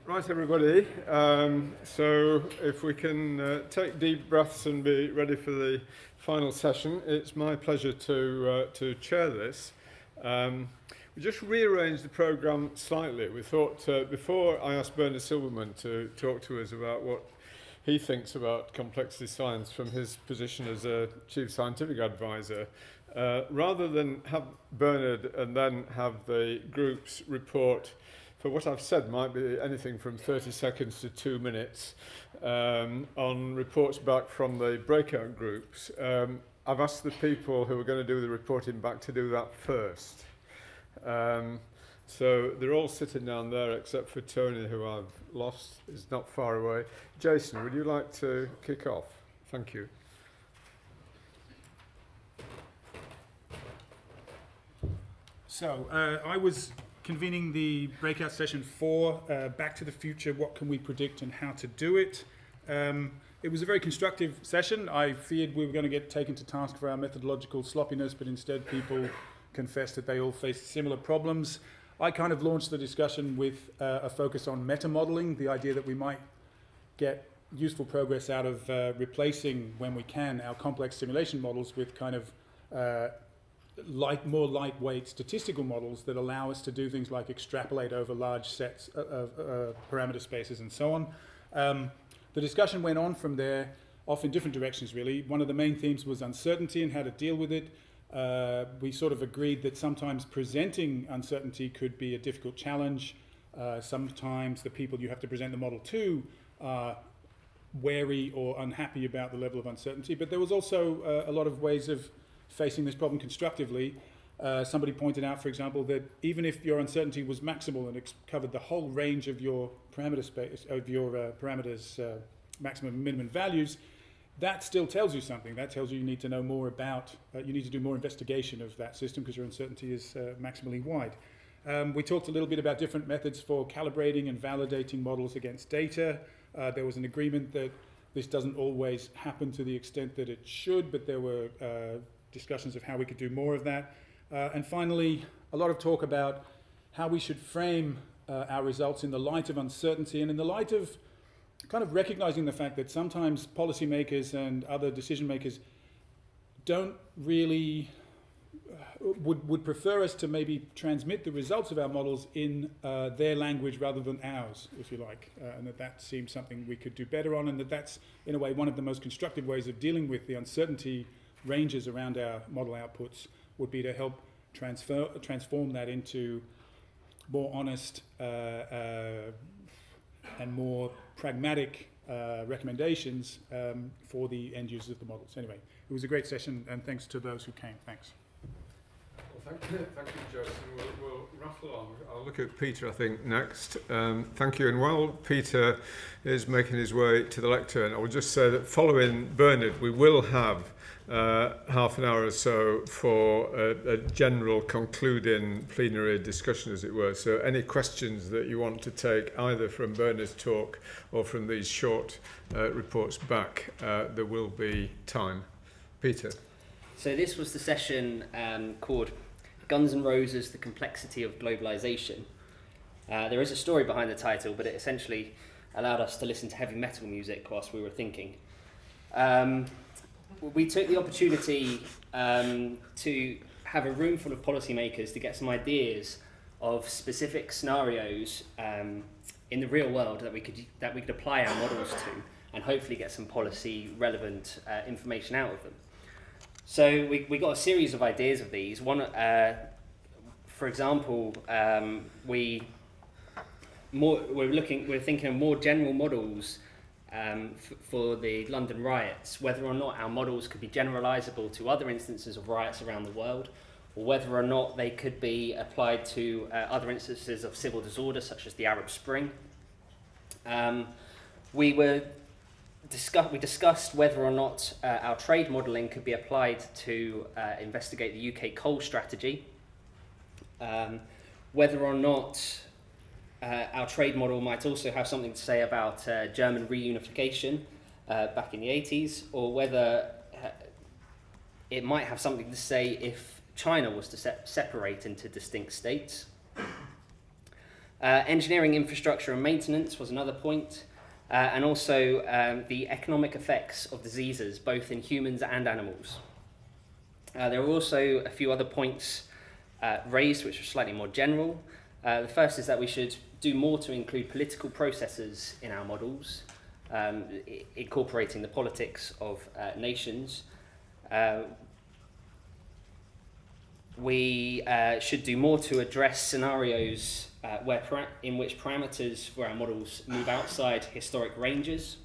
Right, everybody. So if we can take deep breaths and be ready for the final session, it's my pleasure to chair this. We just rearranged the programme slightly. We thought before I asked Bernard Silverman to talk to us about what he thinks about complexity science from his position as a chief scientific advisor, rather than have Bernard and then have the groups report for what I've said might be anything from 30 seconds to 2 minutes on reports back from the breakout groups. I've asked the people who are going to do the reporting back to do that first. So they're all sitting down there except for Tony, who I've lost, is not far away. Jason, would you like to kick off? Thank you. So I was convening the breakout session 4, Back to the Future, What Can We Predict and How to Do It. It was a very constructive session. I feared we were going to get taken to task for our methodological sloppiness, but instead people confessed that they all faced similar problems. I kind of launched the discussion with a focus on meta-modeling, the idea that we might get useful progress out of replacing, when we can, our complex simulation models with kind of more lightweight statistical models that allow us to do things like extrapolate over large sets of parameter spaces and so on. The discussion went on from there, off in different directions really. One of the main themes was uncertainty and how to deal with it. We sort of agreed that sometimes presenting uncertainty could be a difficult challenge. Sometimes the people you have to present the model to are wary or unhappy about the level of uncertainty, but there was also a lot of ways of facing this problem constructively. Somebody pointed out, for example, that even if your uncertainty was maximal and covered the whole range of your parameter space, of your parameters, maximum and minimum values, that still tells you something. That tells you need to know more about, you need to do more investigation of that system because your uncertainty is maximally wide. We talked a little bit about different methods for calibrating and validating models against data. There was an agreement that this doesn't always happen to the extent that it should, but there were discussions of how we could do more of that. And finally, a lot of talk about how we should frame our results in the light of uncertainty and in the light of kind of recognizing the fact that sometimes policymakers and other decision makers don't really would prefer us to maybe transmit the results of our models in their language rather than ours, if you like, and that seems something we could do better on, and that's in a way one of the most constructive ways of dealing with the uncertainty ranges around our model outputs would be to help transform that into more honest and more pragmatic recommendations for the end users of the models. Anyway, it was a great session, and thanks to those who came. Thanks. Well, thank you, Jason. We'll rattle on. I'll look at Peter, I think, next. Thank you. And while Peter is making his way to the lectern, I will just say that following Bernard, we will have half an hour or so for a general concluding plenary discussion, as it were. So any questions that you want to take, either from Bernard's talk or from these short reports back, there will be time. Peter. So this was the session called Guns N' Roses, The Complexity of Globalization. There is a story behind the title, but it essentially allowed us to listen to heavy metal music whilst we were thinking. We took the opportunity to have a room full of policymakers to get some ideas of specific scenarios in the real world that we could apply our models to, and hopefully get some policy relevant information out of them. So we got a series of ideas of these. One, for example, we're thinking of more general models for the London riots, whether or not our models could be generalizable to other instances of riots around the world, or whether or not they could be applied to other instances of civil disorder, such as the Arab Spring. We discussed whether or not our trade modelling could be applied to investigate the UK coal strategy, whether or not our trade model might also have something to say about German reunification back in the 80s, or whether it might have something to say if China was to separate into distinct states. Engineering infrastructure and maintenance was another point, and also the economic effects of diseases, both in humans and animals. There were also a few other points raised which are slightly more general. The first is that we should do more to include political processes in our models, incorporating the politics of nations. We should do more to address scenarios in which parameters for our models move outside historic ranges.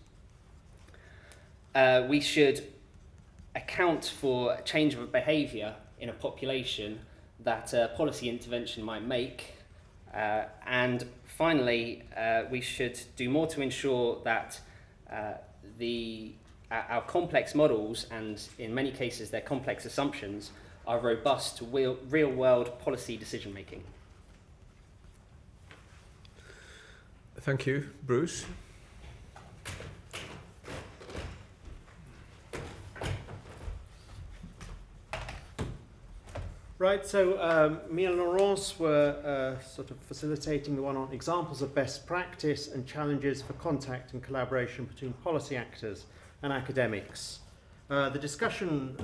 We should account for change of behaviour in a population that policy intervention might make. And finally, we should do more to ensure that our complex models, and in many cases their complex assumptions, are robust to real-world policy decision-making. Thank you. Bruce? Right, so me and Laurence were sort of facilitating the one on examples of best practice and challenges for contact and collaboration between policy actors and academics. The discussion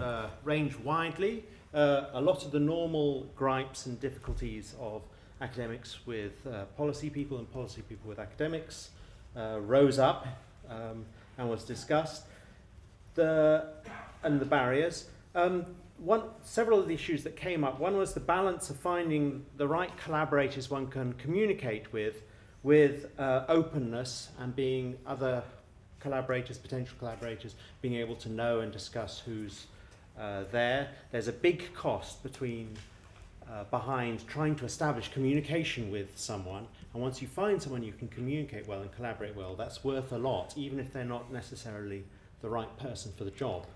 ranged widely. A lot of the normal gripes and difficulties of academics with policy people and policy people with academics rose up and was discussed. And the barriers. Several of the issues that came up, one was the balance of finding the right collaborators one can communicate with openness and being other collaborators, potential collaborators, being able to know and discuss who's there. There's a big cost behind trying to establish communication with someone, and once you find someone you can communicate well and collaborate well, that's worth a lot, even if they're not necessarily the right person for the job.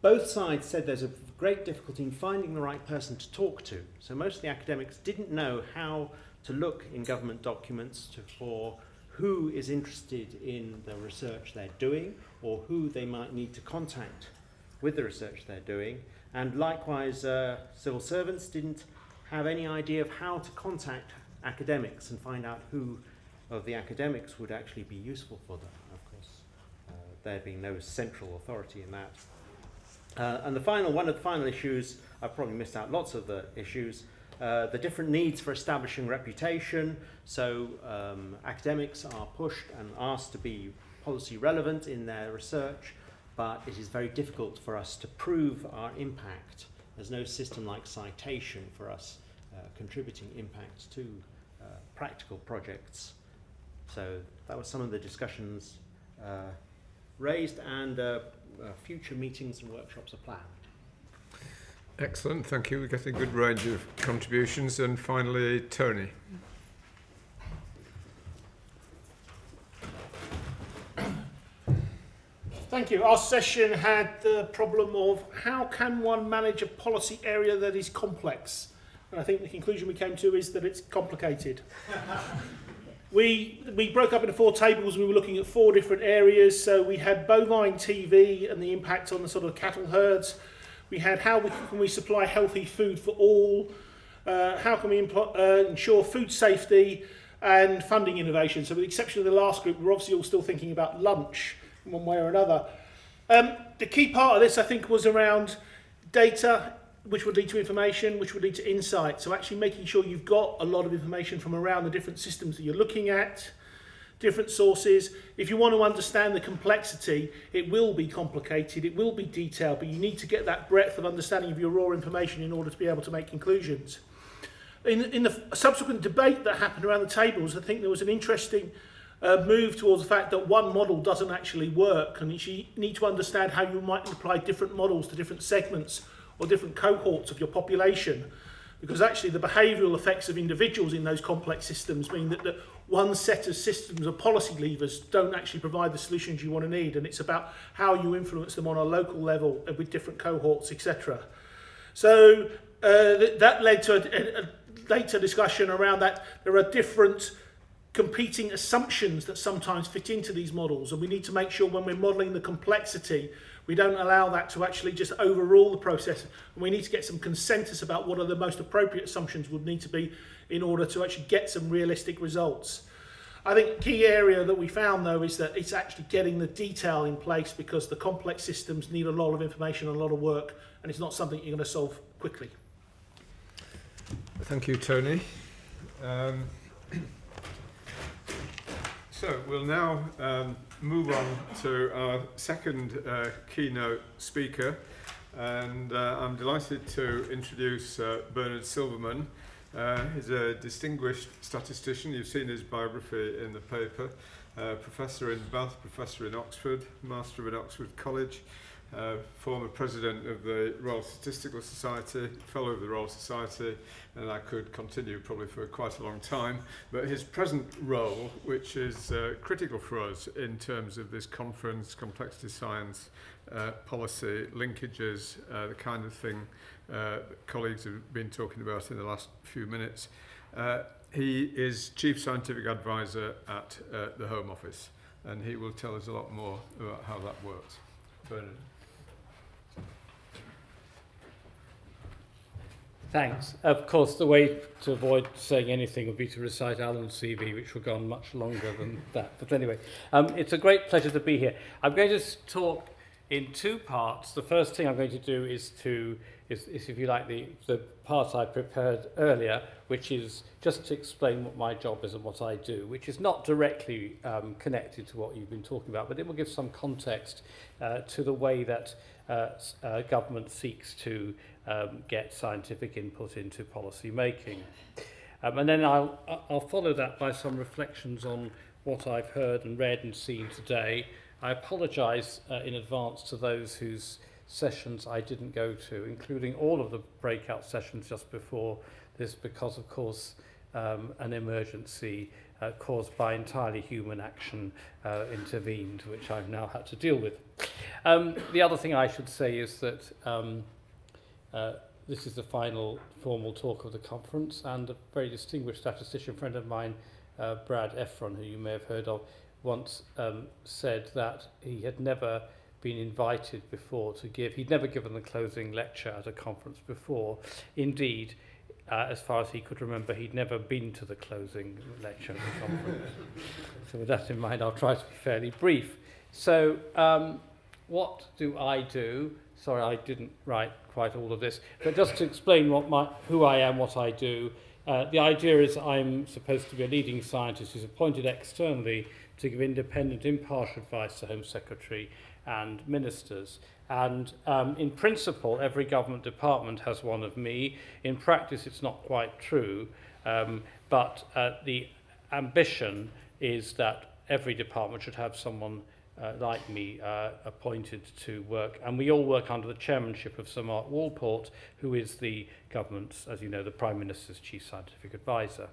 Both sides said there's a great difficulty in finding the right person to talk to. So most of the academics didn't know how to look in government documents for who is interested in the research they're doing or who they might need to contact with the research they're doing. And likewise, civil servants didn't have any idea of how to contact academics and find out who of the academics would actually be useful for them. Of course, there being no central authority in that. And one of the final issues, I've probably missed out lots of the issues, the different needs for establishing reputation. So academics are pushed and asked to be policy relevant in their research, but it is very difficult for us to prove our impact. There's no system like citation for us contributing impact to practical projects. So that was some of the discussions raised, and future meetings and workshops are planned. Excellent, thank you. We get a good range of contributions. And finally, Tony. Thank you. Our session had the problem of how can one manage a policy area that is complex? And I think the conclusion we came to is that it's complicated. We broke up into 4 tables. We were looking at 4 different areas. So we had bovine TV and the impact on the sort of cattle herds. We had how can we supply healthy food for all? How can we ensure food safety and funding innovation? So with the exception of the last group, we're obviously all still thinking about lunch in one way or another. The key part of this, I think, was around data, which would lead to information, which would lead to insight. So actually making sure you've got a lot of information from around the different systems that you're looking at, different sources. If you want to understand the complexity, it will be complicated, it will be detailed, but you need to get that breadth of understanding of your raw information in order to be able to make conclusions. In the subsequent debate that happened around the tables, I think there was an interesting move towards the fact that one model doesn't actually work, and you need to understand how you might apply different models to different segments or different cohorts of your population, because actually the behavioural effects of individuals in those complex systems mean that one set of systems or policy levers don't actually provide the solutions you want to need, and it's about how you influence them on a local level with different cohorts, etc. So that led to a later discussion around that. There are different competing assumptions that sometimes fit into these models, and we need to make sure when we're modelling the complexity, We don't allow that to actually just overrule the process. And we need to get some consensus about what are the most appropriate assumptions would need to be in order to actually get some realistic results. I think the key area that we found, though, is that it's actually getting the detail in place, because the complex systems need a lot of information and a lot of work, and it's not something you're going to solve quickly. Thank you, Tony. So we'll now move on to our second keynote speaker, and I'm delighted to introduce Bernard Silverman. He's a distinguished statistician. You've seen his biography in the paper. Professor in Bath, professor in Oxford, master in Oxford College, former president of the Royal Statistical Society, fellow of the Royal Society, and I could continue probably for quite a long time. But his present role, which is critical for us in terms of this conference, complexity science, policy, linkages, the kind of thing colleagues have been talking about in the last few minutes. He is Chief Scientific Advisor at the Home Office, and he will tell us a lot more about how that works. Bernard. Thanks. Of course, the way to avoid saying anything would be to recite Alan's CV, which will go on much longer than that. But anyway, it's a great pleasure to be here. I'm going to talk in two parts. The first thing I'm going to do is if you like, the part I prepared earlier, which is just to explain what my job is and what I do, which is not directly connected to what you've been talking about, but it will give some context to the way that government seeks to get scientific input into policy making. And then I'll follow that by some reflections on what I've heard and read and seen today. I apologise in advance to those whose sessions I didn't go to, including all of the breakout sessions just before this, because of course an emergency caused by entirely human action intervened, which I've now had to deal with. The other thing I should say is that this is the final formal talk of the conference, and a very distinguished statistician friend of mine, Brad Efron, who you may have heard of, once said that he had never been invited before to give, he'd never given the closing lecture at a conference before. Indeed, as far as he could remember, he'd never been to the closing lecture at the conference. So with that in mind, I'll try to be fairly brief. So what do I do? Sorry, I didn't write quite all of this, but just to explain who I am, what I do. The idea is I'm supposed to be a leading scientist who's appointed externally to give independent, impartial advice to Home Secretary and ministers. And in principle, every government department has one of me. In practice, it's not quite true, but the ambition is that every department should have someone like me appointed to work. And we all work under the chairmanship of Sir Mark Walport, who is the government's, as you know, the Prime Minister's Chief Scientific Advisor.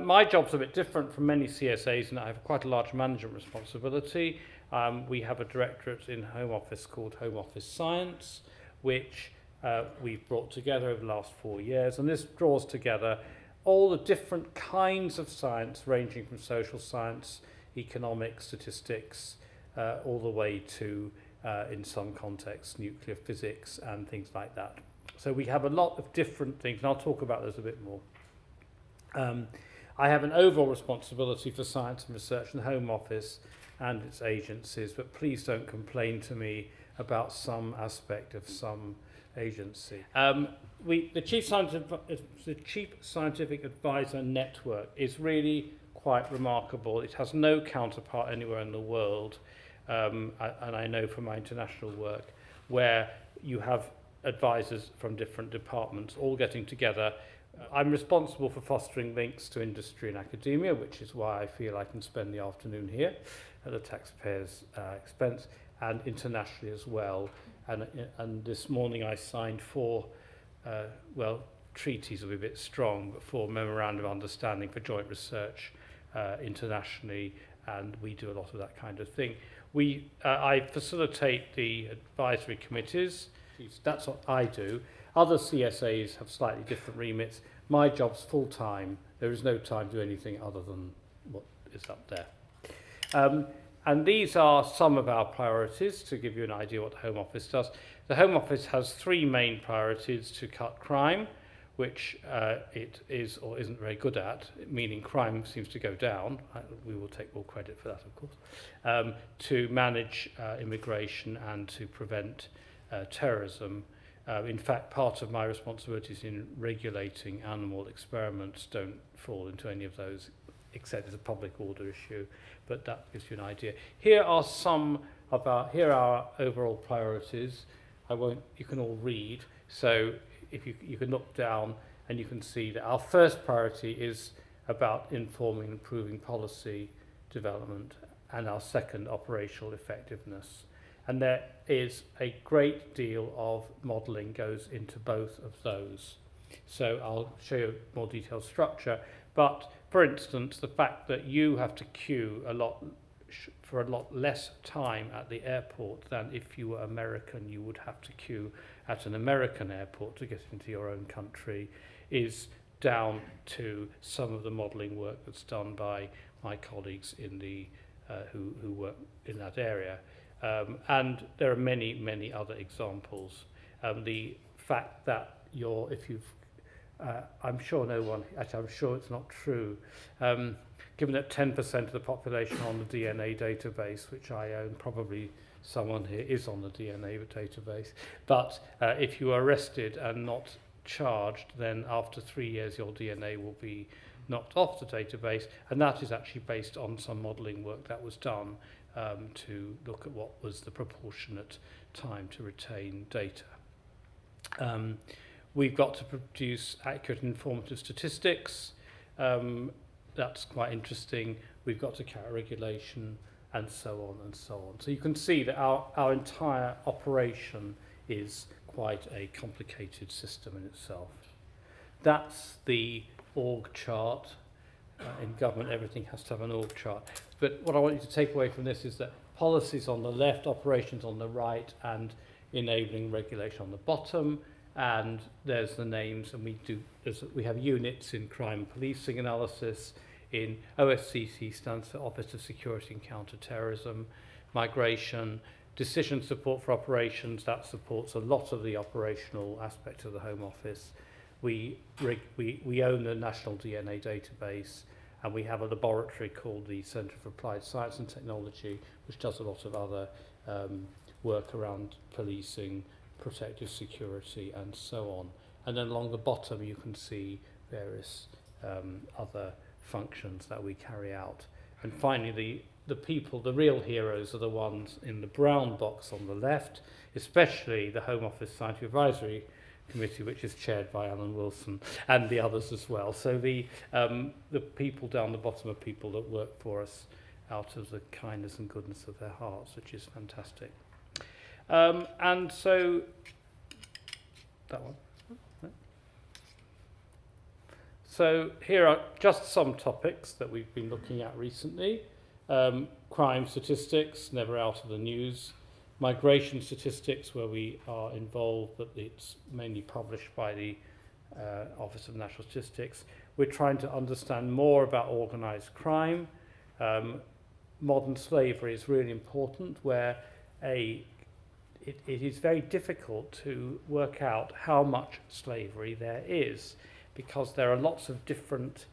My job's a bit different from many CSAs, and I have quite a large management responsibility. We have a directorate in Home Office called Home Office Science, which we've brought together over the last 4 years, and this draws together all the different kinds of science, ranging from social science, economics, statistics, all the way to, in some contexts, nuclear physics and things like that. So we have a lot of different things, and I'll talk about those a bit more. I have an overall responsibility for science and research in the Home Office and its agencies, but please don't complain to me about some aspect of some agency. The Chief Scientific Advisor Network is really quite remarkable. It has no counterpart anywhere in the world, and I know from my international work, where you have advisors from different departments all getting together. I'm responsible for fostering links to industry and academia, which is why I feel I can spend the afternoon here at the taxpayers' expense, and internationally as well. And this morning I signed 4, treaties will be a bit strong, but 4 memorandum of understanding for joint research internationally, and we do a lot of that kind of thing. I facilitate the advisory committees. That's what I do. Other CSAs have slightly different remits. My job's full-time. There is no time to do anything other than what is up there. And these are some of our priorities to give you an idea what the Home Office does. The Home Office has 3 main priorities to cut crime, which it is or isn't very good at, meaning crime seems to go down. We will take all credit for that, of course. To manage immigration and to prevent terrorism. In fact, part of my responsibilities in regulating animal experiments don't fall into any of those, except as a public order issue, but that gives you an idea. Here are our overall priorities. You can all read, so if you can look down and you can see that our first priority is about informing and improving policy development, and our second, operational effectiveness. And there is a great deal of modelling goes into both of those. So I'll show you a more detailed structure. But for instance, the fact that you have to queue for a lot less time at the airport than if you were American, you would have to queue at an American airport to get into your own country, is down to some of the modelling work that's done by my colleagues in the who work in that area. And there are many, many other examples. The fact that I'm sure no one, actually I'm sure it's not true, given that 10% of the population are on the DNA database, which I own, probably someone here is on the DNA database, but if you are arrested and not charged, then after 3 years your DNA will be knocked off the database, and that is actually based on some modelling work that was done to look at what was the proportionate time to retain data. We've got to produce accurate and informative statistics. That's quite interesting. We've got to carry regulation, and so on and so on. So you can see that our entire operation is quite a complicated system in itself. That's the org chart. In government, everything has to have an org chart. But what I want you to take away from this is that policies on the left, operations on the right, and enabling regulation on the bottom. And there's the names, and we have units in crime policing analysis. In OSCC stands for Office of Security and Counter-Terrorism, migration, decision support for operations, that supports a lot of the operational aspects of the Home Office. We own the National DNA Database, and we have a laboratory called the Centre for Applied Science and Technology, which does a lot of other work around policing, protective security, and so on. And then along the bottom you can see various other functions that we carry out. And finally, the people, the real heroes, are the ones in the brown box on the left, especially the Home Office Scientific Advisory Committee, which is chaired by Alan Wilson, and the others as well. So the people down the bottom are people that work for us out of the kindness and goodness of their hearts, which is fantastic. And so, that one. So here are just some topics that we've been looking at recently. Crime statistics, never out of the news. Migration statistics, where we are involved, but it's mainly published by the Office of National Statistics. We're trying to understand more about organised crime. Modern slavery is really important, where it is very difficult to work out how much slavery there is, because there are lots of different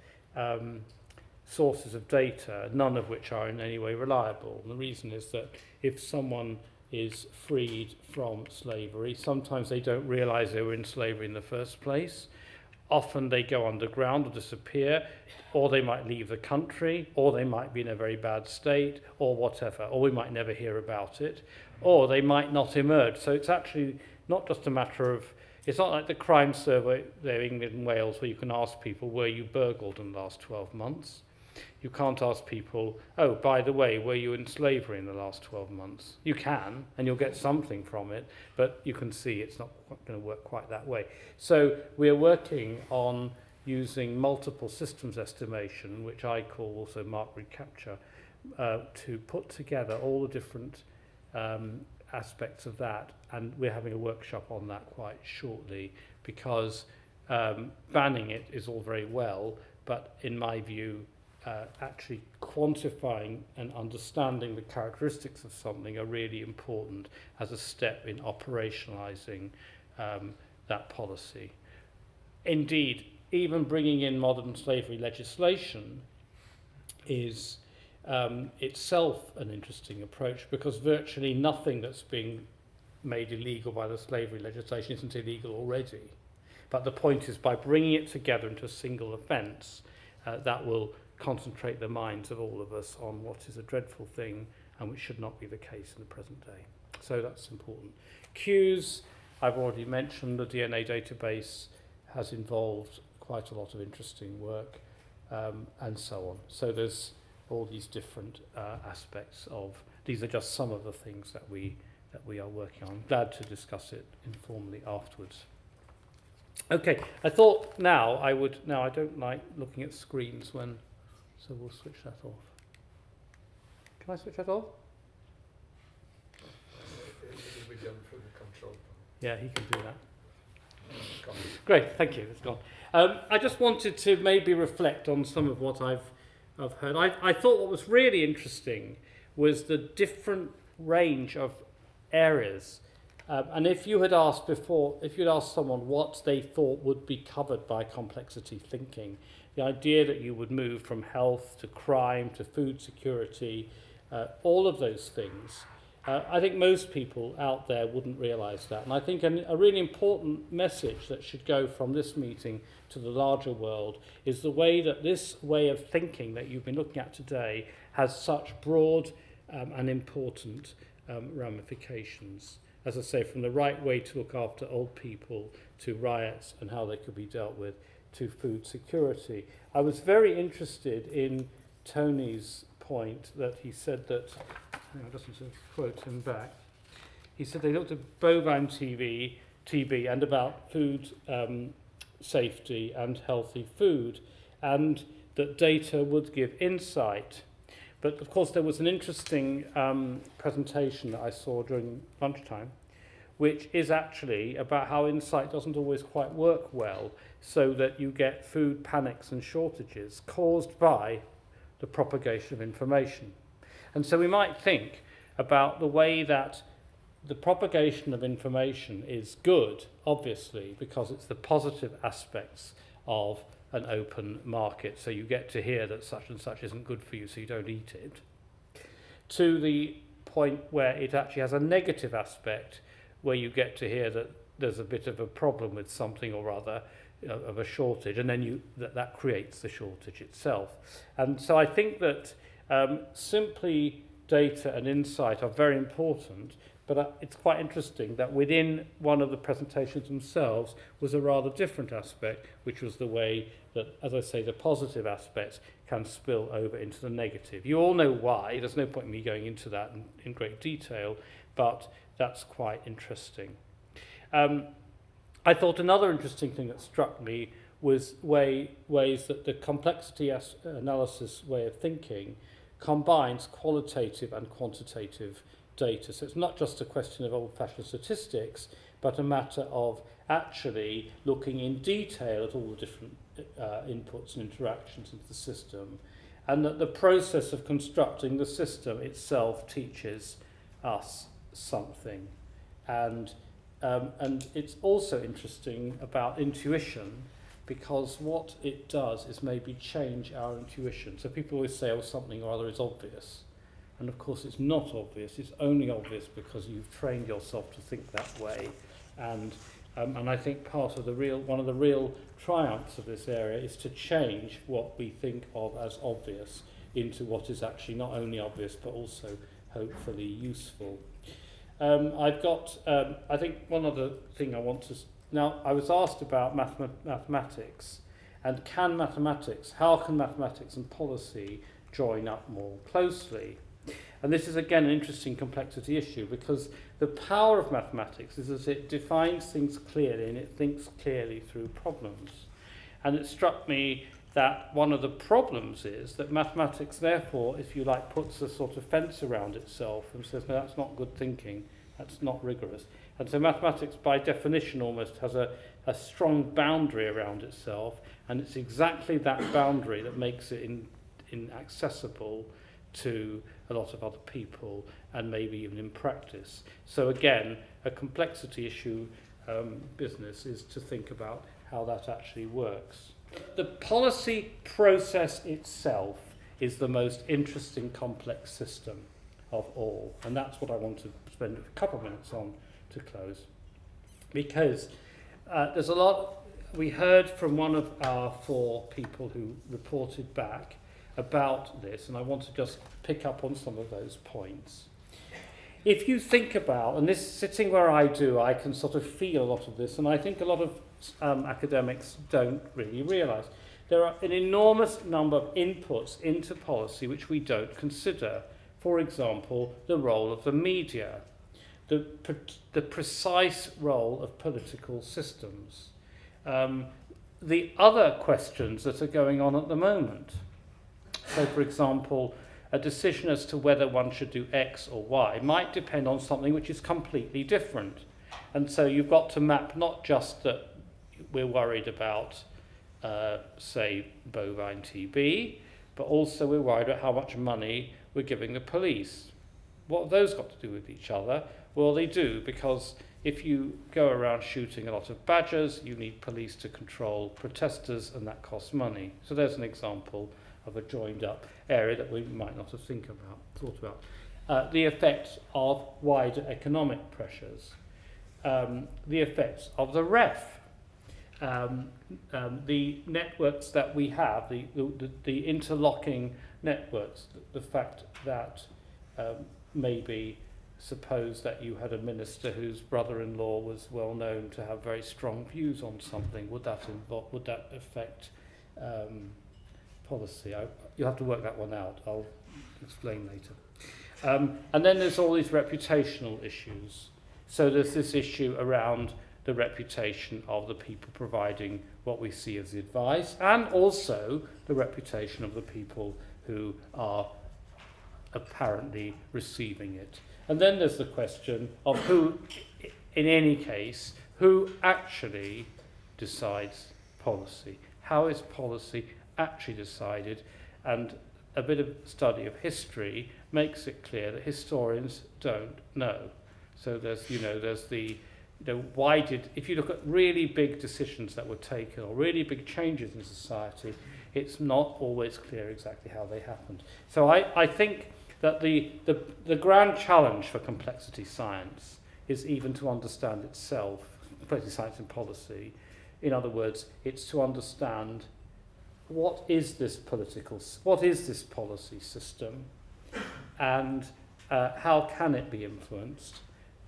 sources of data, none of which are in any way reliable. And the reason is that if someone is freed from slavery, sometimes they don't realise they were in slavery in the first place. Often they go underground or disappear, or they might leave the country, or they might be in a very bad state, or whatever, or we might never hear about it, or they might not emerge. So it's actually not just a matter of, it's not like the crime survey there in England and Wales where you can ask people, were you burgled in the last 12 months? You can't ask people, oh, by the way, were you in slavery in the last 12 months? You can, and you'll get something from it, but you can see it's not going to work quite that way. So we're working on using multiple systems estimation, which I call also mark recapture, to put together all the different aspects of that. And we're having a workshop on that quite shortly, because banning it is all very well, but in my view, actually quantifying and understanding the characteristics of something are really important as a step in operationalising that policy. Indeed, even bringing in modern slavery legislation is itself an interesting approach, because virtually nothing that's being made illegal by the slavery legislation isn't illegal already. But the point is, by bringing it together into a single offence, that will concentrate the minds of all of us on what is a dreadful thing and which should not be the case in the present day. So that's important. Cues, I've already mentioned, the DNA database has involved quite a lot of interesting work, and so on. So there's all these different aspects of, these are just some of the things that we are working on. I'm glad to discuss it informally afterwards. Okay, I thought now I don't like looking at screens when, so we'll switch that off. Can I switch that off? It'll be done from the control panel. Yeah, he can do that. Great, thank you, it's gone. I just wanted to maybe reflect on some of what I've heard. I thought what was really interesting was the different range of areas. And if you had asked before, if you'd asked someone what they thought would be covered by complexity thinking, the idea that you would move from health to crime to food security, all of those things, I think most people out there wouldn't realise that. And I think a really important message that should go from this meeting to the larger world is the way that this way of thinking that you've been looking at today has such broad and important ramifications. As I say, from the right way to look after old people, to riots and how they could be dealt with, to food security. I was very interested in Tony's point that he said that, I just want to quote him back, he said they looked at bovine TB and about food safety and healthy food, and that data would give insight. But of course there was an interesting presentation that I saw during lunchtime, which is actually about how insight doesn't always quite work well, so that you get food panics and shortages caused by the propagation of information. And so we might think about the way that the propagation of information is good, obviously, because it's the positive aspects of an open market. So you get to hear that such and such isn't good for you, so you don't eat it. To the point where it actually has a negative aspect, where you get to hear that there's a bit of a problem with something or other, of a shortage, and then that creates the shortage itself. And so I think that simply data and insight are very important, but it's quite interesting that within one of the presentations themselves was a rather different aspect, which was the way that, as I say, the positive aspects can spill over into the negative. You all know why. There's no point in me going into that in great detail, but that's quite interesting. I thought another interesting thing that struck me was ways that the complexity analysis way of thinking combines qualitative and quantitative data. So it's not just a question of old-fashioned statistics, but a matter of actually looking in detail at all the different inputs and interactions into the system, and that the process of constructing the system itself teaches us something. And it's also interesting about intuition, because what it does is maybe change our intuition. So people always say, oh, something or other is obvious. And of course it's not obvious. It's only obvious because you've trained yourself to think that way. And I think one of the real triumphs of this area is to change what we think of as obvious into what is actually not only obvious but also hopefully useful. I've got, I think one other thing I want to... Now, I was asked about mathematics, and how can mathematics and policy join up more closely? And this is, again, an interesting complexity issue, because the power of mathematics is that it defines things clearly and it thinks clearly through problems. And it struck me that one of the problems is that mathematics, therefore, if you like, puts a sort of fence around itself and says, no, that's not good thinking, that's not rigorous. And so mathematics, by definition, almost has a strong boundary around itself, and it's exactly that boundary that makes it inaccessible to a lot of other people and maybe even in practice. So again, a complexity issue business is to think about how that actually works. The policy process itself is the most interesting complex system of all, and that's what I want to spend a couple of minutes on to close. Because there's a lot, we heard from one of our 4 people who reported back about this, and I want to just pick up on some of those points. If you think about, and this sitting where I do, I can sort of feel a lot of this, and I think a lot of academics don't really realise. There are an enormous number of inputs into policy which we don't consider. For example, the role of the media, the precise role of political systems, the other questions that are going on at the moment. So, for example, a decision as to whether one should do X or Y might depend on something which is completely different. And so you've got to map not just that we're worried about, say, bovine TB, but also we're worried about how much money we're giving the police. What have those got to do with each other? Well, they do, because if you go around shooting a lot of badgers, you need police to control protesters, and that costs money. So there's an example of a joined up area that we might not have thought about. The effects of wider economic pressures, the effects of the ref, the networks that we have, the interlocking networks, the fact that maybe suppose that you had a minister whose brother-in-law was well known to have very strong views on something, would that affect policy? You'll have to work that one out. I'll explain later. And then there's all these reputational issues. So there's this issue around the reputation of the people providing what we see as the advice, and also the reputation of the people who are apparently receiving it. And then there's the question of who, in any case, who actually decides policy. How is policy actually decided? And a bit of study of history makes it clear that historians don't know. So there's the, why did, if you look at really big decisions that were taken or really big changes in society, it's not always clear exactly how they happened. So I think that the grand challenge for complexity science is even to understand itself, complexity science and policy. In other words, it's to understand what is this policy system, and how can it be influenced,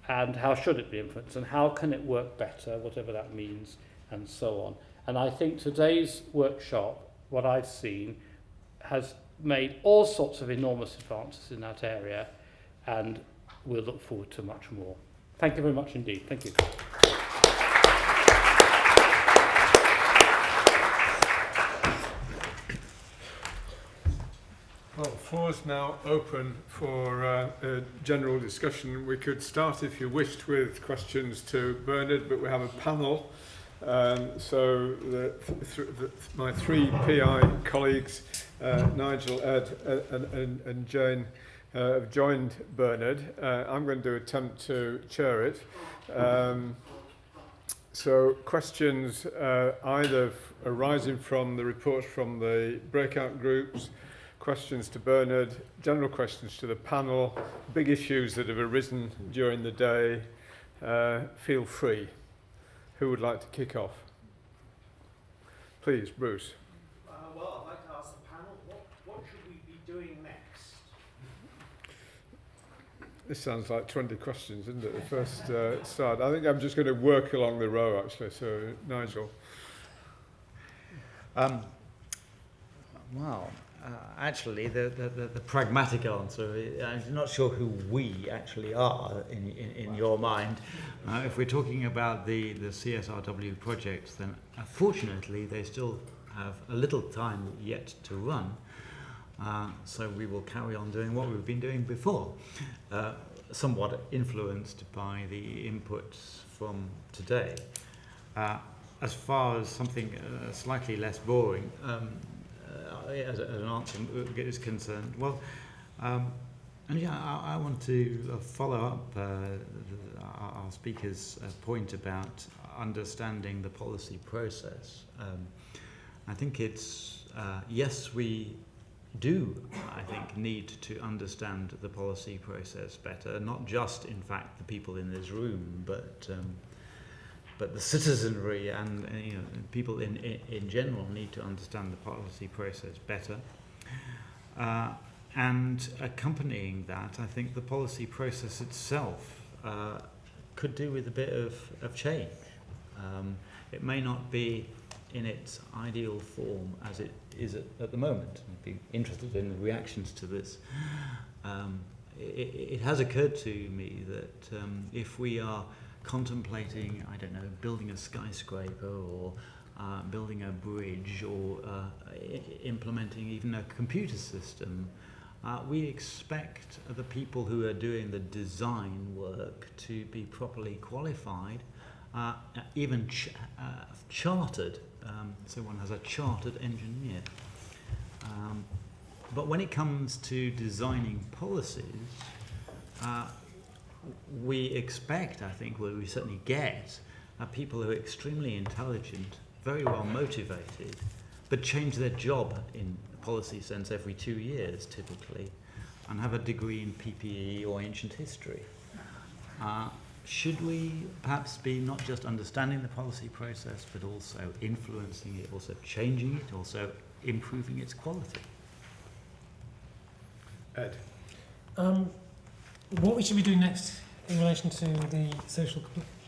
and how should it be influenced, and how can it work better, whatever that means, and so on. And I think today's workshop, what I've seen, has made all sorts of enormous advances in that area, and we'll look forward to much more. Thank you very much indeed. Thank you. Well, the floor is now open for a general discussion. We could start, if you wished, with questions to Bernard, but we have a panel. So my 3 PI colleagues, Nigel, Ed, and Jane, have joined Bernard. I'm going to attempt to chair it. So questions either arising from the reports from the breakout groups, questions to Bernard, general questions to the panel, big issues that have arisen during the day, feel free. Who would like to kick off? Please, Bruce. Well, I'd like to ask the panel, what should we be doing next? This sounds like 20 questions, isn't it, the first start? I think I'm just going to work along the row, actually. So, Nigel. Actually, the pragmatic answer, I'm not sure who we actually are in your mind. If we're talking about the CSRW projects, then fortunately they still have a little time yet to run. So we will carry on doing what we've been doing before, somewhat influenced by the inputs from today. As far as something slightly less boring, as an answer is concerned, well, and yeah, I want to follow up our speaker's point about understanding the policy process. I think it's, yes, we do, I think, need to understand the policy process better, not just, in fact, the people in this room, but the citizenry and people in general need to understand the policy process better. And accompanying that, I think the policy process itself could do with a bit of change. It may not be in its ideal form as it is at the moment. I'd be interested in the reactions to this. It has occurred to me that if we are contemplating, I don't know, building a skyscraper or building a bridge or implementing even a computer system, we expect the people who are doing the design work to be properly qualified, even chartered. So one has a chartered engineer. But when it comes to designing policies, we expect, I think, well, we certainly get, people who are extremely intelligent, very well motivated, but change their job in a policy sense every 2 years typically, and have a degree in PPE or ancient history. Should we perhaps be not just understanding the policy process, but also influencing it, also changing it, also improving its quality? Ed. What we should be doing next in relation to the social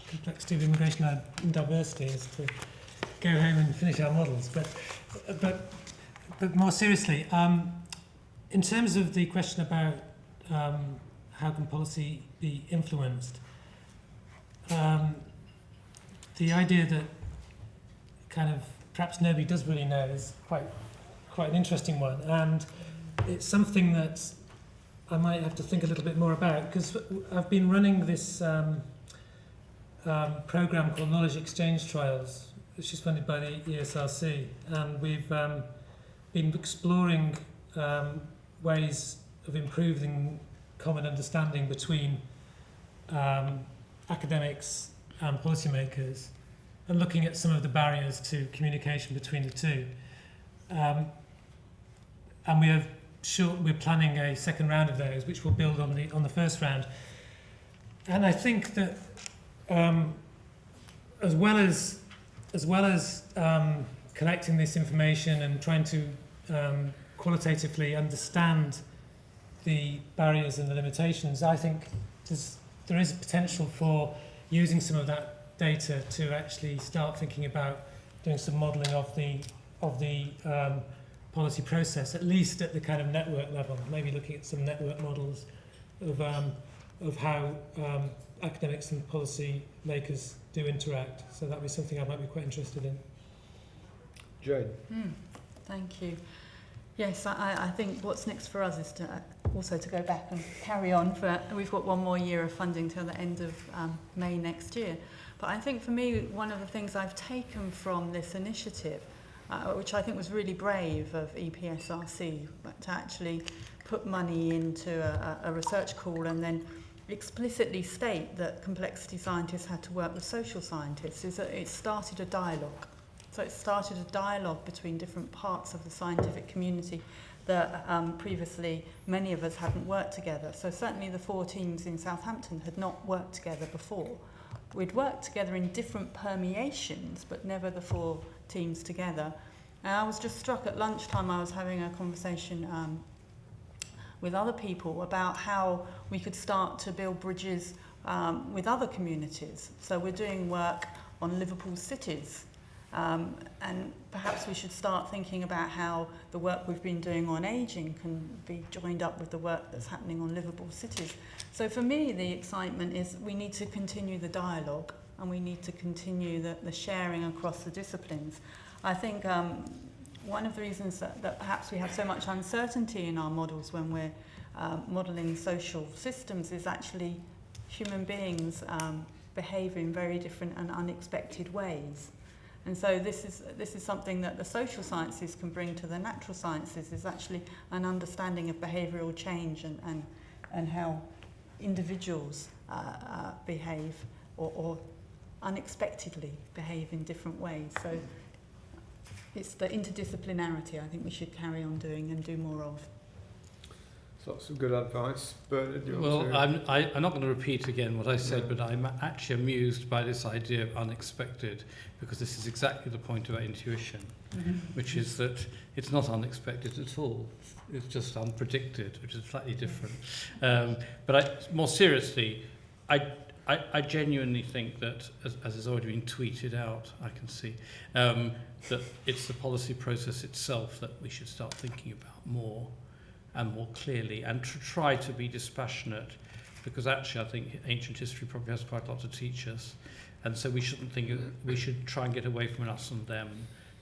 complexity of immigration and diversity is to go home and finish our models. But more seriously, in terms of the question about how can policy be influenced, the idea that kind of perhaps nobody does really know is quite an interesting one, and it's something that I might have to think a little bit more about, because I've been running this program called Knowledge Exchange Trials, which is funded by the ESRC, and we've been exploring ways of improving common understanding between academics and policymakers, and looking at some of the barriers to communication between the two. And we're planning a second round of those, which will build on the first round. And I think that as well as collecting this information and trying to qualitatively understand the barriers and the limitations, I think there is a potential for using some of that data to actually start thinking about doing some modelling of the policy process, at least at the kind of network level, maybe looking at some network models of how academics and policy makers do interact. So that would be something I might be quite interested in. Jane. Thank you. Yes, I think what's next for us is to also to go back and carry on. We've got one more year of funding till the end of May next year. But I think for me, one of the things I've taken from this initiative, which I think was really brave of EPSRC, to actually put money into a research call and then explicitly state that complexity scientists had to work with social scientists, is that it started a dialogue. So it started a dialogue between different parts of the scientific community that previously many of us hadn't worked together. So certainly the 4 teams in Southampton had not worked together before. We'd worked together in different permeations, but never the 4 teams together. And I was just struck at lunchtime, I was having a conversation with other people about how we could start to build bridges with other communities. So we're doing work on Liverpool cities. And perhaps we should start thinking about how the work we've been doing on ageing can be joined up with the work that's happening on livable cities. So for me, the excitement is we need to continue the dialogue and we need to continue the sharing across the disciplines. I think one of the reasons that perhaps we have so much uncertainty in our models when we're modelling social systems is actually human beings behave in very different and unexpected ways. And so this is something that the social sciences can bring to the natural sciences, is actually an understanding of behavioural change and how individuals behave or unexpectedly behave in different ways. So it's the interdisciplinarity I think we should carry on doing and do more of. Lots of good advice. Bernard, do you Well, want to... I'm not going to repeat again what I said, but I'm actually amused by this idea of unexpected, because this is exactly the point about intuition, which is that it's not unexpected at all. It's just unpredicted, which is slightly different. But more seriously, I genuinely think that, as has already been tweeted out, I can see, that it's the policy process itself that we should start thinking about more and more clearly, and to try to be dispassionate, because actually I think ancient history probably has quite a lot to teach us, and so we shouldn't think we should try and get away from an us and them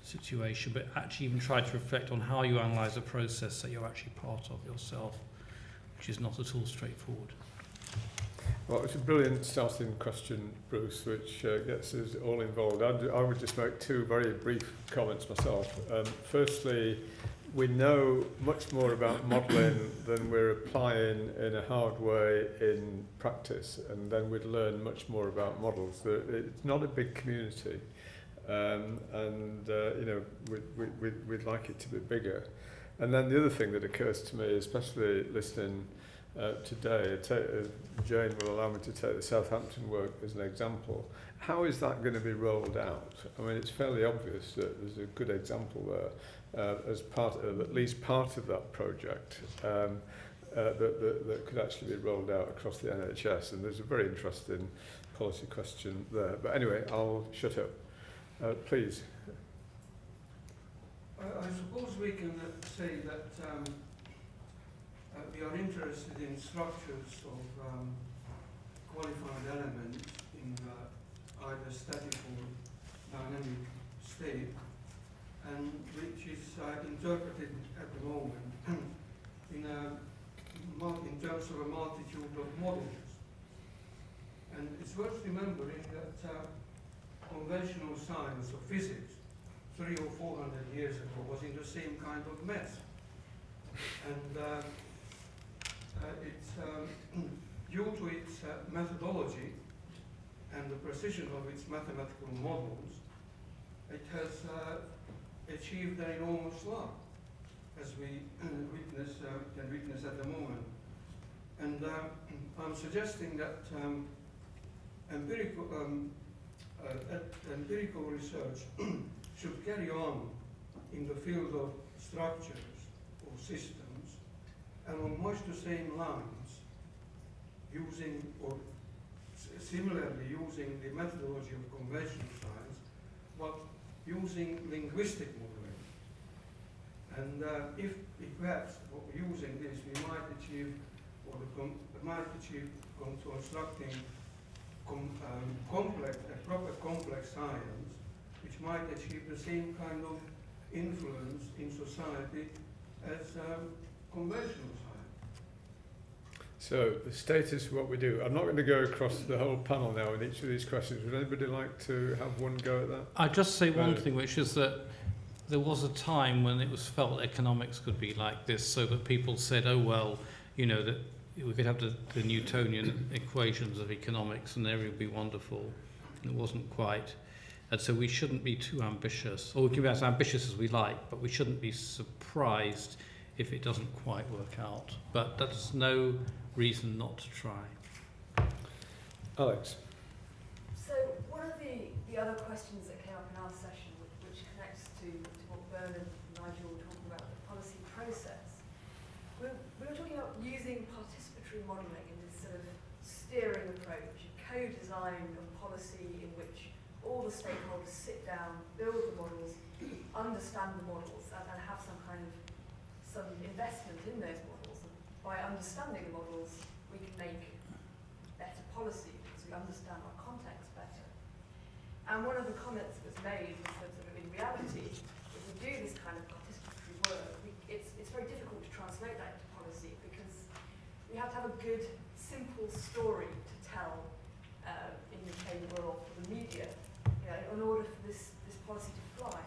situation, but actually even try to reflect on how you analyse a process that you're actually part of yourself, which is not at all straightforward. Well, it's a brilliant starting question, Bruce, which gets us all involved. I would just make two very brief comments myself. Firstly, we know much more about modelling than we're applying in a hard way in practice, and then we'd learn much more about models. It's not a big community, and you know, we'd like it to be bigger. And then the other thing that occurs to me, especially listening today, Jane will allow me to take the Southampton work as an example. How is that going to be rolled out? I mean, it's fairly obvious that there's a good example there as part of, at least part of that project that could actually be rolled out across the NHS. And there's a very interesting policy question there. But anyway, I'll shut up. Please. I suppose we can say that we are interested in structures of qualified elements in either static or dynamic state, and which is interpreted at the moment in terms of a multitude of models. And it's worth remembering that conventional science or physics 300 or 400 years ago was in the same kind of mess. And it's due to its methodology and the precision of its mathematical models, it has achieved an enormous lot, as we can witness at the moment. And I'm suggesting that empirical research should carry on in the field of structures or systems, and on much the same lines, using or similarly using the methodology of conventional science, but using linguistic modeling. And if perhaps using this, we might achieve, or constructing a proper complex science, which might achieve the same kind of influence in society as conventional science. So the status of what we do. I'm not going to go across the whole panel now in each of these questions. Would anybody like to have one go at that? I'd just say one thing, which is that there was a time when it was felt economics could be like this, so that people said, oh, well, you know, that we could have the Newtonian equations of economics and everything would be wonderful. And it wasn't quite. And so we shouldn't be too ambitious, or we can be as ambitious as we like, but we shouldn't be surprised if it doesn't quite work out. But that's no reason not to try. Alex. So one of the other questions that came up in our session, which connects to what Bernard and Nigel were talking about, the policy process, we were talking about using participatory modelling in this sort of steering approach, a co-design of policy in which all the stakeholders sit down, build the models, understand the models, and have some investment in those models. And by understanding the models, we can make better policy because we understand our context better. And one of the comments that was made was that sort of in reality, if we do this kind of participatory work, it's very difficult to translate that into policy because we have to have a good, simple story to tell in the chamber or for the media. You know, in order for this policy to fly.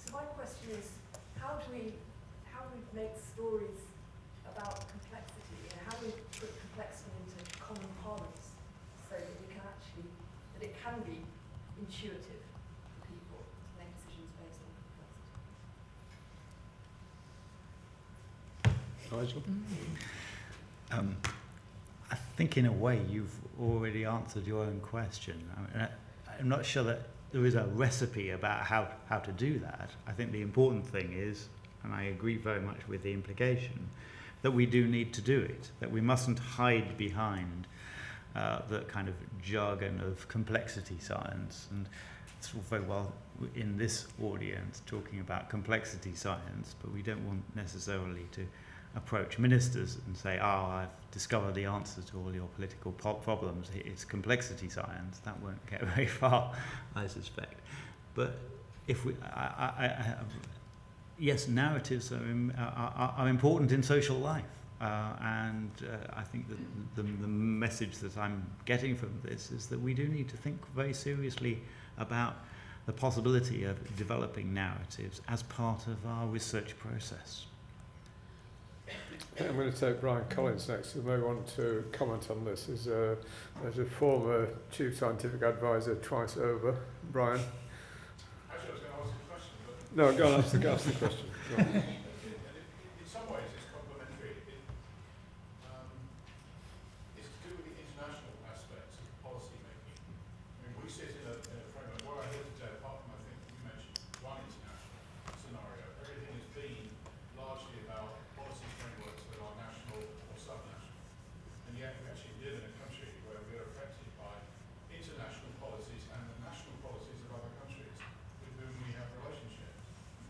So my question is, how do we make stories about complexity, and how do we put complexity into common parlance so that we can actually, that it can be intuitive for people to make decisions based on complexity? Nigel? I think in a way you've already answered your own question. I'm not sure that there is a recipe about how to do that. I think the important thing is, and I agree very much with the implication, that we do need to do it, that we mustn't hide behind the kind of jargon of complexity science. And it's all very well in this audience talking about complexity science, but we don't want necessarily to approach ministers and say, I've discovered the answer to all your political problems. It's complexity science. That won't get very far, I suspect. But if we, yes, narratives are important in social life. And I think that the message that I'm getting from this is that we do need to think very seriously about the possibility of developing narratives as part of our research process. I'm going to take Brian Collins next, who may want to comment on this. As a former Chief Scientific Advisor twice over. Brian? Actually, I was going to ask a question, but... No, go on, ask the question. Go on. In some ways, it's complementary. It's to do with the international aspects of policy making. I mean, we sit in a framework. What I heard today, apart from, I think you mentioned one international scenario, everything has been largely about policy frameworks that are national or subnational. And yet we actually live in a country where we are affected by international policies and the national policies of other countries with whom we have relationships.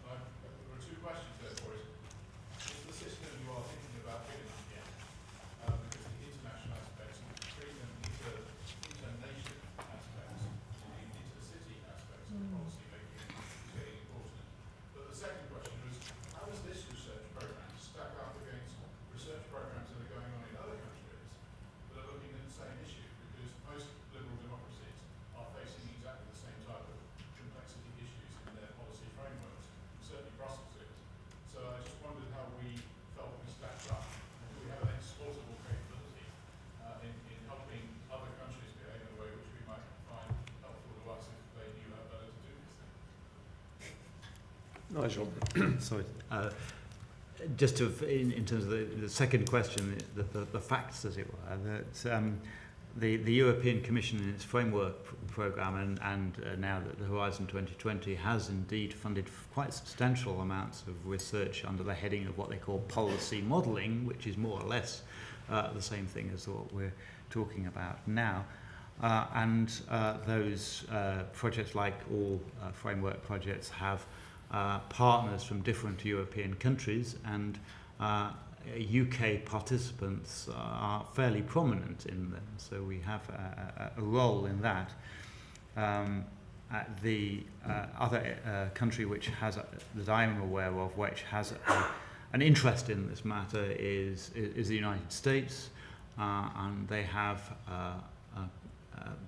There are two questions therefore. Is the system you are thinking about big enough yet? Because the international aspects, treating them inter-nation aspects, inter-city aspects of policy making is getting important. But the second question was, how does this research program stack up against research programs that are going on in other countries that are looking at the same issue? Because most liberal democracies are facing exactly the same type of complexity issues in their policy frameworks. Certainly Brussels is. So I just wondered how we felt we stacked up. And do we have an exportable capability in helping other countries behave in a way which we might find helpful to us if they knew how better to do this thing? Nigel? Sorry. Just to, in terms of the second question, the facts, as it were, that the European Commission in its framework programme and now that the Horizon 2020 has indeed funded quite substantial amounts of research under the heading of what they call policy modelling, which is more or less the same thing as what we're talking about now. And those projects, like all framework projects, have partners from different European countries, and UK participants are fairly prominent in them, so we have a role in that. The other country which has, that I'm aware of, which has an interest in this matter is the United States, and they have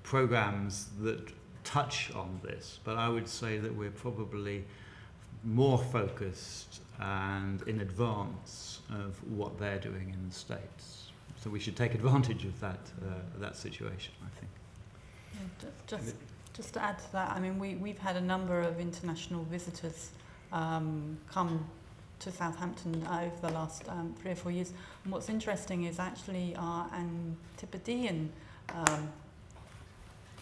programs that touch on this, but I would say that we're probably more focused and in advance of what they're doing in the States. So we should take advantage of that situation, I think. Yeah, just to add to that, I mean, we've had a number of international visitors come to Southampton over the last 3 or 4 years. And what's interesting is actually our Antipodean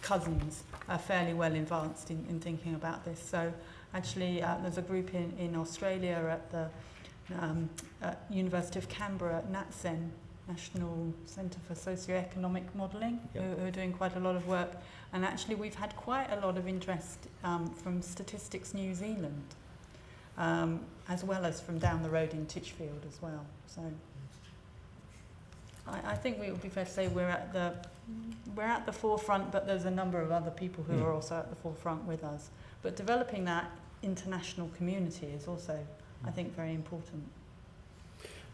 cousins are fairly well advanced in thinking about this. So actually, there's a group in Australia at the University of Canberra at NatCen, National Centre for Socioeconomic Modelling, who are doing quite a lot of work. And actually, we've had quite a lot of interest from Statistics New Zealand, as well as from down the road in Titchfield as well. So I think it would be fair to say we're at the forefront, but there's a number of other people who are also at the forefront with us. But developing that international community is also, I think, very important.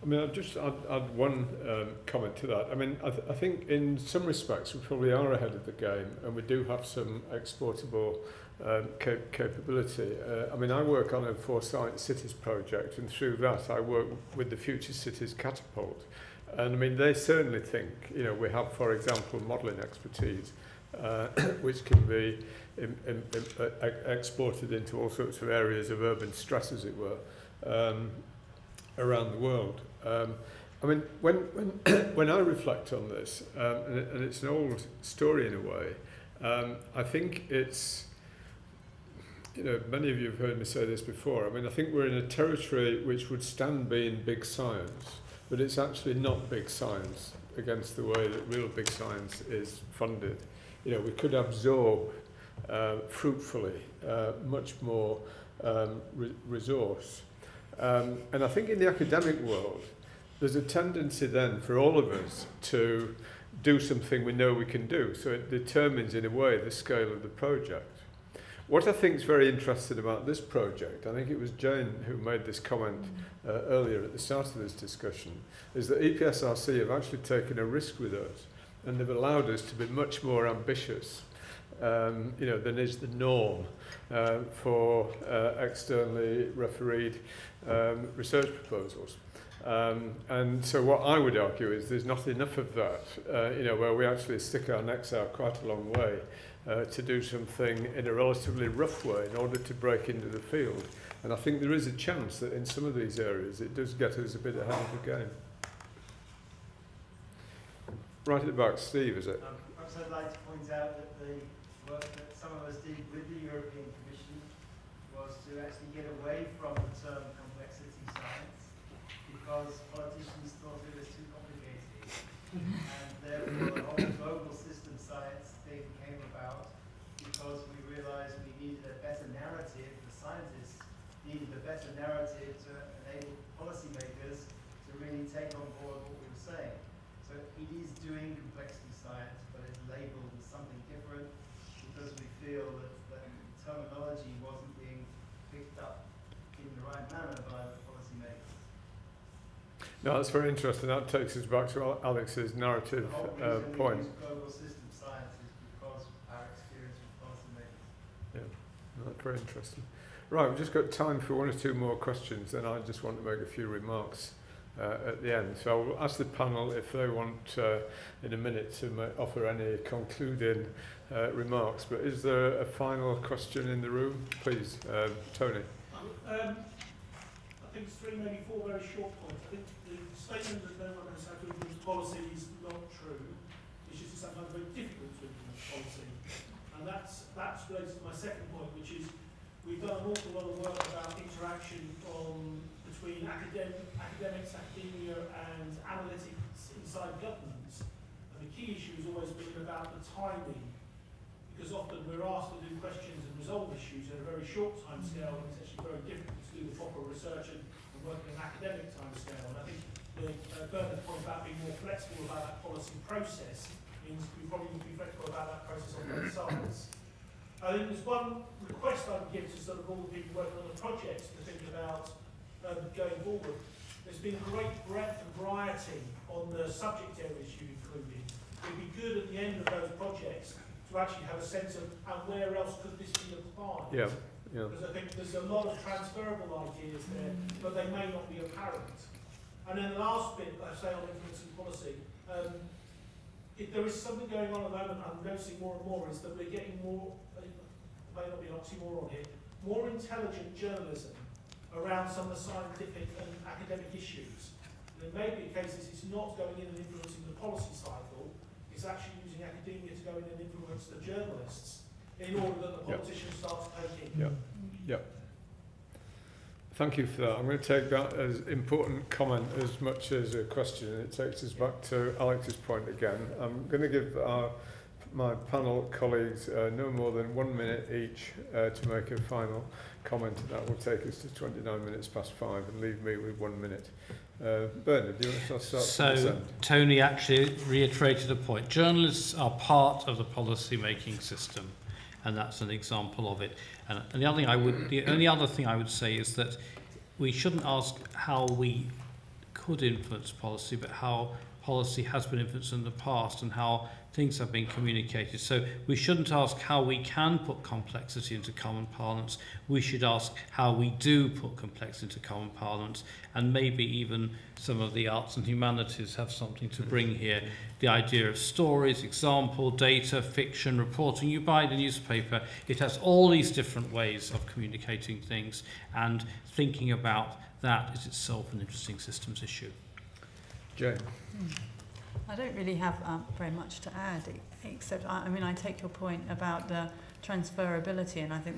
I mean, I'd just add one comment to that. I mean, I think in some respects we probably are ahead of the game, and we do have some exportable capability. I mean, I work on a Foresight Cities project, and through that I work with the Future Cities Catapult. And I mean, they certainly think, you know, we have, for example, modelling expertise, which can be exported into all sorts of areas of urban stress, as it were, around the world. I mean, when I reflect on this, and it's an old story in a way, I think it's, you know, many of you have heard me say this before. I mean, I think we're in a territory which would stand being big science, but it's actually not big science against the way that real big science is funded. You know, we could absorb fruitfully much more resource. And I think in the academic world, there's a tendency then for all of us to do something we know we can do. So it determines, in a way, the scale of the project. What I think is very interesting about this project, I think it was Jane who made this comment earlier at the start of this discussion, is that EPSRC have actually taken a risk with us, and they've allowed us to be much more ambitious, you know, than is the norm for externally refereed research proposals. And so what I would argue is there's not enough of that, you know, where we actually stick our necks out quite a long way to do something in a relatively rough way in order to break into the field. And I think there is a chance that in some of these areas it does get us a bit ahead of the game. Right at the back, Steve, is it? Perhaps I'd like to point out that the work that some of us did with the European Commission was to actually get away from the term complexity science, because politicians thought it was too complicated. And therefore the whole global system science thing came about because we realized we needed a better narrative, the scientists needed a better narrative to enable policymakers to really take on board what we were saying. So it is doing complexity science, but it's labeled as something different because we feel that the terminology wasn't being picked up in the right manner by the policymakers. No, that's very interesting. That takes us back to Alex's narrative point. Global system science is because our experience with policymakers. Yeah, that's very interesting. Right, we've just got time for one or two more questions, then I just want to make a few remarks at the end. So I'll ask the panel if they want in a minute to offer any concluding remarks. But is there a final question in the room? Please, Tony. I think it's three, maybe four very short points. I think the statement that no one knows how to influence policy is not true. It's just sometimes very difficult to influence policy. And that's related to my second point, which is we've done an awful lot of work about interaction between academics, academia and analytics inside governments. And the key issue has always been about the timing, because often we're asked to do questions and resolve issues at a very short time scale, and it's actually very difficult to do the proper research and work in an academic time scale. And I think Bernard's point about being more flexible about that policy process means we probably need to be flexible about that process on both sides. I think there's one request I would give to sort of all the people working on the projects to think about going forward. There's been great breadth and variety on the subject areas you included. It'd be good at the end of those projects to actually have a sense of where else could this be applied. Yeah. Yeah. Because I think there's a lot of transferable ideas there, but they may not be apparent. And then the last bit, I say on influencing policy, if there is something going on at the moment, I'm noticing more and more, is that we're getting more, it may not be an oxymoron here, more intelligent journalism around some of the scientific and academic issues. There may be cases it's not going in and influencing the policy cycle, it's actually using academia to go in and influence the journalists in order that the politicians start to take in. Yeah. Yeah. Thank you for that. I'm going to take that as important comment as much as a question. It takes us back to Alex's point again. I'm going to give my panel colleagues no more than 1 minute each to make a final comment. That will take us to 29 minutes past 5 and leave me with 1 minute. Bernard, do you want to start? So Tony actually reiterated a point. Journalists are part of the policy making system, and that's an example of it. And the only other thing I would say is that we shouldn't ask how we could influence policy, but how policy has been influenced in the past and how things have been communicated. So we shouldn't ask how we can put complexity into common parlance. We should ask how we do put complexity into common parlance, and maybe even some of the arts and humanities have something to bring here. The idea of stories, example, data, fiction, reporting. You buy the newspaper, it has all these different ways of communicating things, and thinking about that is itself an interesting systems issue. Jane. I don't really have very much to add, except, I mean, I take your point about the transferability, and I think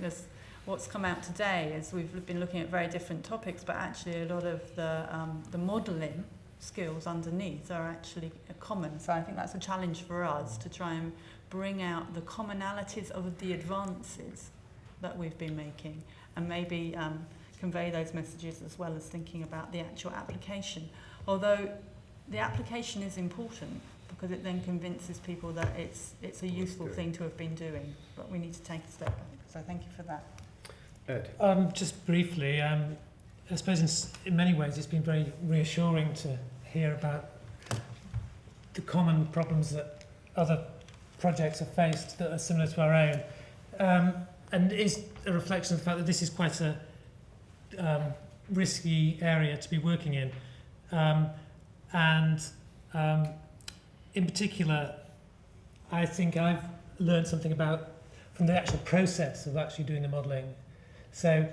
what's come out today is we've been looking at very different topics, but actually a lot of the modelling skills underneath are actually common. So I think that's a challenge for us to try and bring out the commonalities of the advances that we've been making, and maybe convey those messages as well as thinking about the actual application. Although the application is important because it then convinces people that it's a useful thing to have been doing, but we need to take a step back. So thank you for that. Ed. Just briefly, I suppose in many ways it's been very reassuring to hear about the common problems that other projects have faced that are similar to our own, and it is a reflection of the fact that this is quite a risky area to be working in. In particular, I think I've learned something from the actual process of actually doing the modelling. So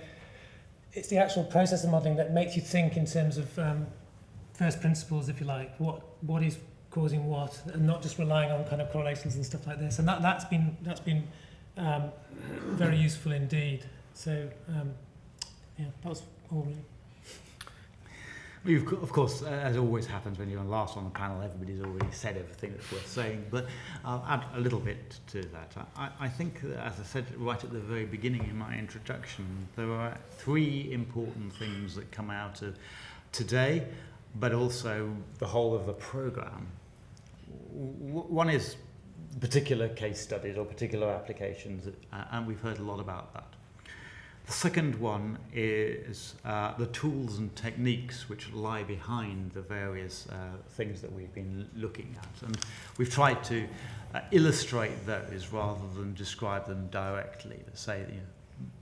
it's the actual process of modelling that makes you think in terms of first principles, if you like, what is causing what, and not just relying on kind of correlations and stuff like this. And that's been very useful indeed. So yeah, that was all really. Of course, as always happens when you're last on the panel, everybody's already said everything that's worth saying, but I'll add a little bit to that. I think, as I said right at the very beginning in my introduction, there are three important things that come out of today, but also the whole of the programme. One is particular case studies or particular applications, and we've heard a lot about that. The second one is the tools and techniques which lie behind the various things that we've been looking at. And we've tried to illustrate those rather than describe them directly. To say,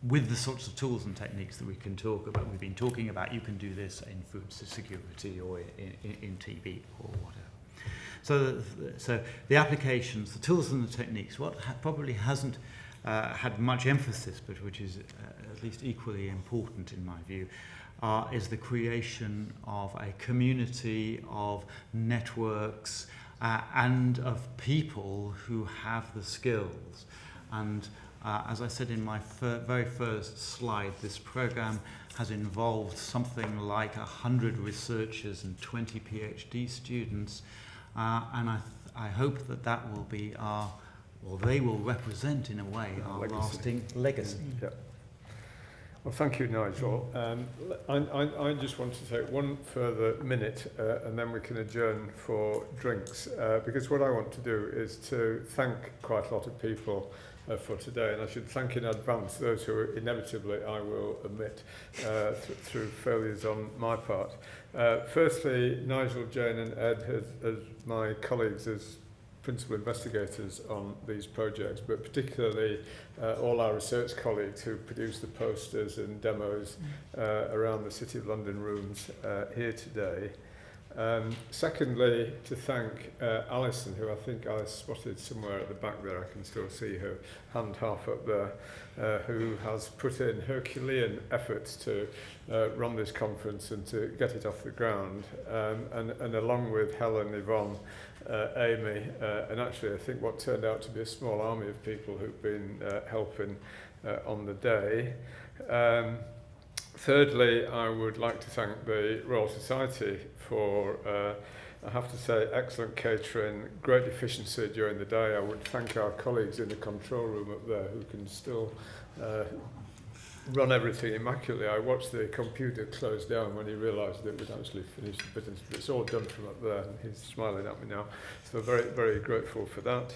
with the sorts of tools and techniques that we've been talking about, you can do this in food security or in TB or whatever. So the applications, the tools and the techniques, what probably hasn't had much emphasis, but which is at least equally important in my view, is the creation of a community of networks and of people who have the skills. And as I said in my very first slide, this programme has involved something like 100 researchers and 20 PhD students, and I hope that will be they will represent, in a way, our lasting legacy. Yeah. Well, thank you, Nigel. I just want to take one further minute and then we can adjourn for drinks, because what I want to do is to thank quite a lot of people for today, and I should thank in advance those who inevitably I will omit through failures on my part. Firstly, Nigel, Jane and Ed as my colleagues as principal investigators on these projects, but particularly all our research colleagues who produce the posters and demos around the City of London rooms here today. Secondly, to thank Alison, who I think I spotted somewhere at the back there, I can still see her hand half up there, who has put in Herculean efforts to run this conference and to get it off the ground, and along with Helen, Yvonne, Amy, and actually I think what turned out to be a small army of people who've been helping on the day. Thirdly, I would like to thank the Royal Society for, I have to say, excellent catering, great efficiency during the day. I would thank our colleagues in the control room up there who can still run everything immaculately. I watched the computer close down when he realised that we'd actually finished the business. It's all done from up there, and he's smiling at me now. So very, very grateful for that.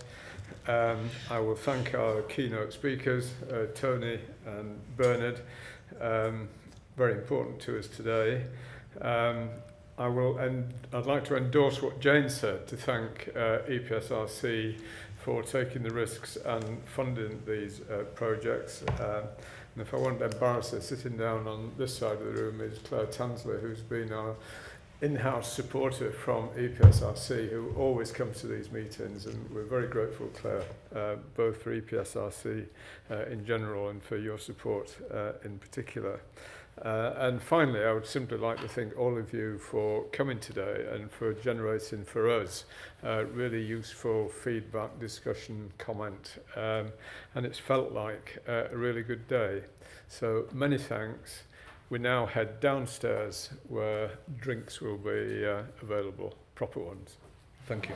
I will thank our keynote speakers, Tony and Bernard, very important to us today. I'd like to endorse what Jane said, to thank EPSRC for taking the risks and funding these projects. And if I won't embarrass her, sitting down on this side of the room is Claire Tansley, who's been our in-house supporter from EPSRC, who always comes to these meetings, and we're very grateful, Claire, both for EPSRC in general and for your support in particular. And finally, I would simply like to thank all of you for coming today and for generating for us really useful feedback, discussion, comment. And it's felt like a really good day. So many thanks. We now head downstairs where drinks will be available, proper ones. Thank you.